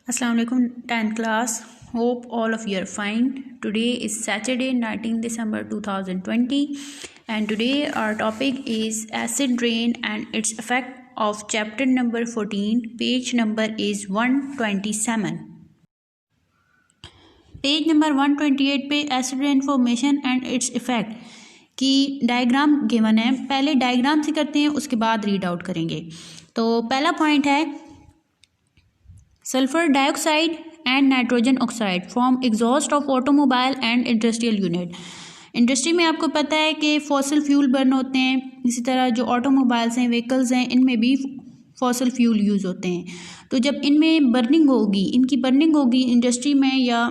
Assalamu alaikum 10th class. Hope all of you are fine. Today is Saturday 19 December 2020 and today our topic is acid rain and its effect of chapter number 14. Page number is 127. Page number 128 पे acid rain formation and it's effect की diagram given है। पहले diagram से करते हैं, उसके बाद read out करेंगे। तो पहला पॉइंट है sulphur dioxide and nitrogen oxide from exhaust of automobile and industrial unit. Industry में आपको पता है कि फॉसिल फ्यूल बर्न होते हैं, इसी तरह जो ऑटोमोबाइल्स हैं, व्हीकल्स हैं, इनमें भी फॉसिल फ्यूल यूज़ होते हैं। तो जब इनमें बर्निंग होगी, इनकी बर्निंग होगी इंडस्ट्री में या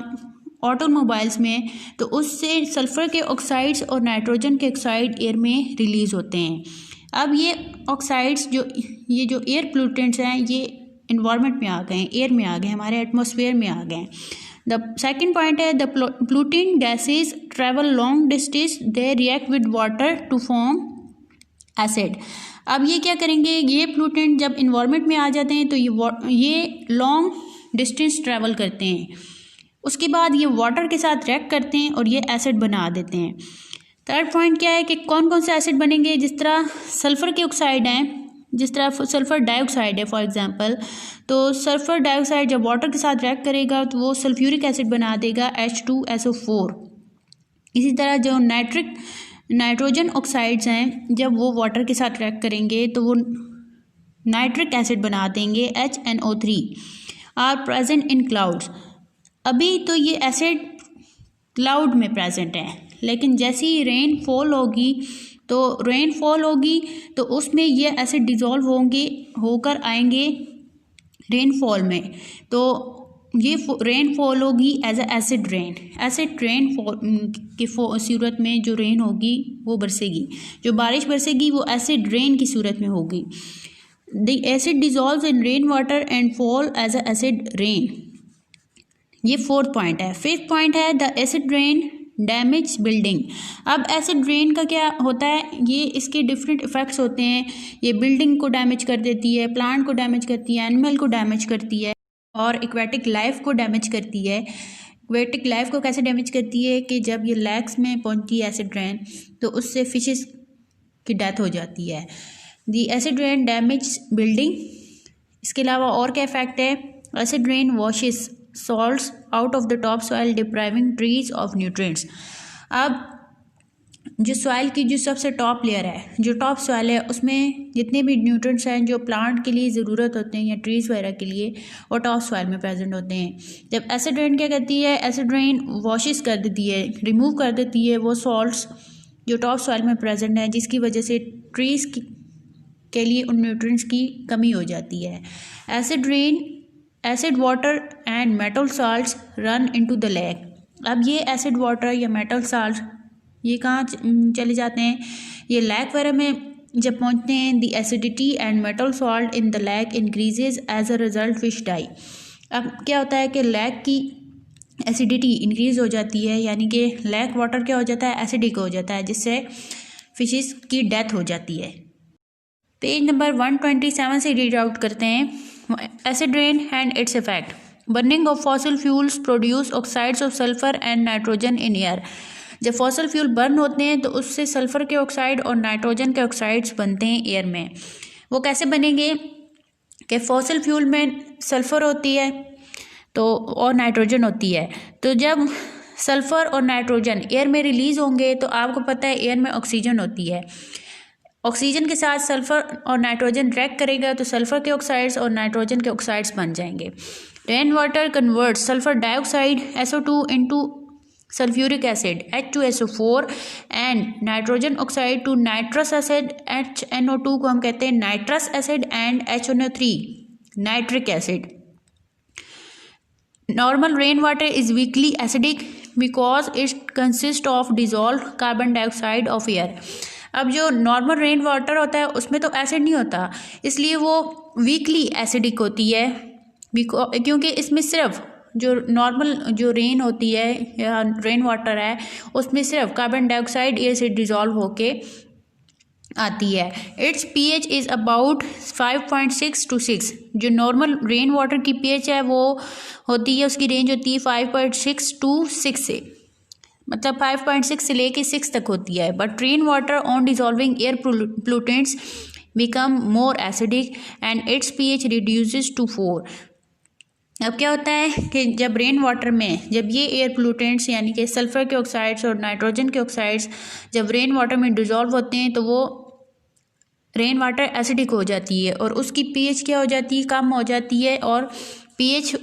ऑटोमोबाइल्स में, तो उससे सल्फ़र के ऑक्साइड्स और नाइट्रोजन के ऑक्साइड एयर में रिलीज़ होते हैं। अब ये ऑक्साइड्स जो एयर पोल्यूटेंट्स हैं, ये इन्वायरमेंट में आ गए, एयर में आ गए, हमारे एटमॉस्फेयर में आ गए। द सेकेंड पॉइंट है the polluting gases travel long distance, they react with water to form acid. अब ये क्या करेंगे, ये पोल्यूटेंट जब इन्वायरमेंट में आ जाते हैं तो ये लॉन्ग डिस्टेंस ट्रैवल करते हैं, उसके बाद ये वाटर के साथ रिएक्ट करते हैं और ये एसिड बना देते हैं। थर्ड पॉइंट क्या है कि कौन कौन से एसिड बनेंगे, जिस तरह सल्फ़र के ऑक्साइड हैं, जिस तरह सल्फ़र डाइऑक्साइड है फॉर एग्जांपल, तो सल्फ़र डाइऑक्साइड जब वाटर के साथ रिएक्ट करेगा तो वो सल्फ्यूरिक एसिड बना देगा H2SO4। इसी तरह जो नाइट्रोजन ऑक्साइड्स हैं, जब वो वाटर के साथ रिएक्ट करेंगे तो वो नाइट्रिक एसिड बना देंगे HNO3 are present in clouds. अभी तो ये एसिड क्लाउड में प्रेजेंट है, लेकिन जैसे ही रेनफॉल होगी तो उसमें ये एसिड डिज़ोल्व होकर आएंगे रेनफॉल में, तो ये रेनफॉल होगी as acid rain. Acid rain की सूरत में जो रेन होगी वो बरसेगी, जो बारिश बरसेगी वो एसिड रेन की सूरत में होगी। The acid dissolves in rain water and fall as acid rain. ये फोर्थ पॉइंट है। फिफ्थ पॉइंट है the acid rain damage building. अब एसिड रेन का क्या होता है, ये इसके डिफरेंट इफ़ेक्ट्स होते हैं। ये बिल्डिंग को डैमेज कर देती है, प्लांट को डैमेज करती है, एनिमल को डैमेज करती है और एक्वेटिक लाइफ को डैमेज करती है। एक्वेटिक लाइफ को कैसे डैमेज करती है कि जब ये लैक्स में पहुंचती है एसिड रेन तो उससे फिशेस की डेथ हो जाती है। दी एसिड रेन डैमेज बिल्डिंग। इसके अलावा और क्या इफेक्ट है, acid rain washes salts out of the top soil depriving trees of nutrients। अब जो सॉइल की जो सबसे टॉप लेयर है, जो टॉप सॉइल है, उसमें जितने भी न्यूट्रिएंट्स हैं जो प्लांट के लिए ज़रूरत होते हैं या ट्रीज़ वगैरह के लिए, वो टॉप सॉइल में प्रेजेंट होते हैं। जब एसिड रेन क्या करती है, एसिड रेन वॉशेस कर देती है, रिमूव कर देती है वो सॉल्ट्स जो टॉप सॉइल में प्रेजेंट है, जिसकी वजह से ट्रीज़ के लिए उन न्यूट्रिएंट्स की कमी हो जाती है। Acid rain acid water and metal salts run into the lake. अब ये एसिड वाटर या मेटल साल्ट ये कहाँ चले जाते हैं, ये लेक वगैरह में जब पहुँचते हैं। The acidity and metal salt in the lake increases as a result fish die. अब क्या होता है कि लेक की एसिडिटी इंक्रीज़ हो जाती है, यानी कि लेक वाटर क्या हो जाता है, एसिडिक हो जाता है, जिससे फिशेस की डेथ हो जाती है। पेज नंबर 127 से रीड आउट करते हैं acid rain and its effect. Burning of fossil fuels produce oxides of sulphur and nitrogen in air. जब फॉसिल फ्यूल बर्न होते हैं तो उससे सल्फर के ऑक्साइड और नाइट्रोजन के ऑक्साइड्स बनते हैं एयर में। वो कैसे बनेंगे कि फॉसिल फ्यूल में सल्फर होती है तो और नाइट्रोजन होती है, तो जब सल्फर और नाइट्रोजन एयर में रिलीज़ होंगे तो आपको पता है एयर में ऑक्सीजन होती है, ऑक्सीजन के साथ सल्फ़र और नाइट्रोजन रिएक्ट करेगा तो सल्फ़र के ऑक्साइड्स और नाइट्रोजन के ऑक्साइड्स बन जाएंगे। Rain water converts sulphur dioxide SO2 into sulphuric acid H2SO4 and nitrogen oxide to nitrous acid HNO2 को हम कहते हैं nitrous acid and HNO3 nitric acid. Normal rain water is weakly acidic because it consist of dissolve carbon dioxide of air. अब जो normal rain water होता है उसमें तो एसिड नहीं होता, इसलिए वो वीकली एसिडिक होती है, क्योंकि इसमें सिर्फ जो नॉर्मल जो रेन होती है या रेन वाटर है उसमें सिर्फ कार्बन डाइऑक्साइड एयर से डिज़ोल्व होके आती है। It's pH is about 5.6 to 6। जो नॉर्मल रेन वाटर की pH है वो होती है, उसकी रेंज होती है 5.6 to 6 से, मतलब 5.6 से लेके 6 तक होती है। But rain water on dissolving air pollutants become more acidic and its pH reduces to 4। अब क्या होता है कि जब रेन वाटर में, जब ये एयर पोल्यूटेंट्स यानी कि सल्फ़र के ऑक्साइड्स और नाइट्रोजन के ऑक्साइड्स जब रेन वाटर में डिज़ोल्व होते हैं तो वो रेन वाटर एसिडिक हो जाती है और उसकी pH क्या हो जाती है, कम हो जाती है और pH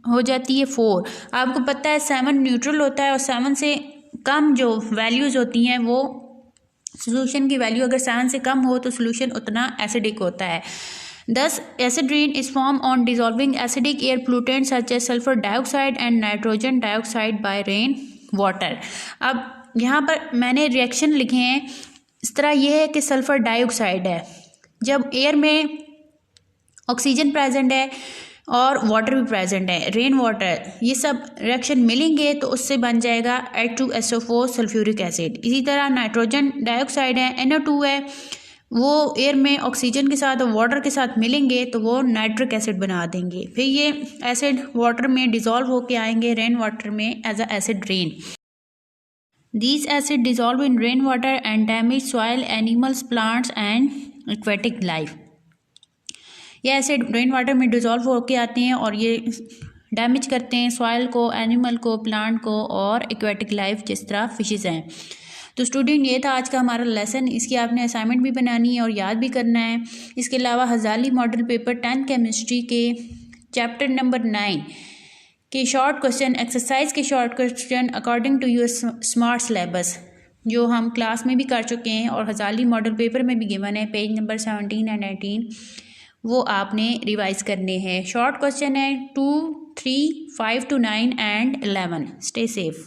हो जाती है 4। आपको पता है 7 न्यूट्रल होता है और 7 से कम जो वैल्यूज़ होती हैं वो सोल्यूशन की वैल्यू अगर 7 से कम हो तो सोल्यूशन उतना एसिडिक होता है। Thus, acid rain is formed on dissolving acidic air pollutants such as sulfur dioxide and nitrogen dioxide by rain water। अब यहाँ पर मैंने रिएक्शन लिखे हैं इस तरह, यह है कि सल्फ़र डाइऑक्साइड है, जब एयर में ऑक्सीजन प्रेजेंट है और वाटर भी प्रेजेंट है, रेन वाटर, ये सब रिएक्शन मिलेंगे तो उससे बन जाएगा H2SO4 सल्फ्यूरिक एसिड। इसी तरह नाइट्रोजन डाइऑक्साइड है, NO2 है, वो एयर में ऑक्सीजन के साथ और वाटर के साथ मिलेंगे तो वो नाइट्रिक एसिड बना देंगे। फिर ये एसिड वाटर में डिज़ोल्व होके आएंगे रेन वाटर में as a acid rain. These acid dissolve in rain water and damage soil, animals, plants and aquatic life. ये एसिड रेन वाटर में डिज़ोल्व होके आते हैं और ये डैमेज करते हैं सॉइल को, एनिमल को, प्लांट को और एक्वेटिक लाइफ जिस तरह फिशेज़ हैं। तो स्टूडेंट ये था आज का हमारा लेसन। इसकी आपने असाइनमेंट भी बनानी है और याद भी करना है। इसके अलावा हज़ाली मॉडल पेपर 10 केमिस्ट्री के चैप्टर नंबर 9 के शॉर्ट क्वेश्चन, एक्सरसाइज के short question according to your smart syllabus, जो हम क्लास में भी कर चुके हैं और हज़ाली मॉडल पेपर में भी गिवन है, पेज नंबर 17 एंड 18, वो आपने रिवाइज करने हैं। शॉर्ट क्वेश्चन है 2, 3, 5 to 9 एंड 11। Stay safe.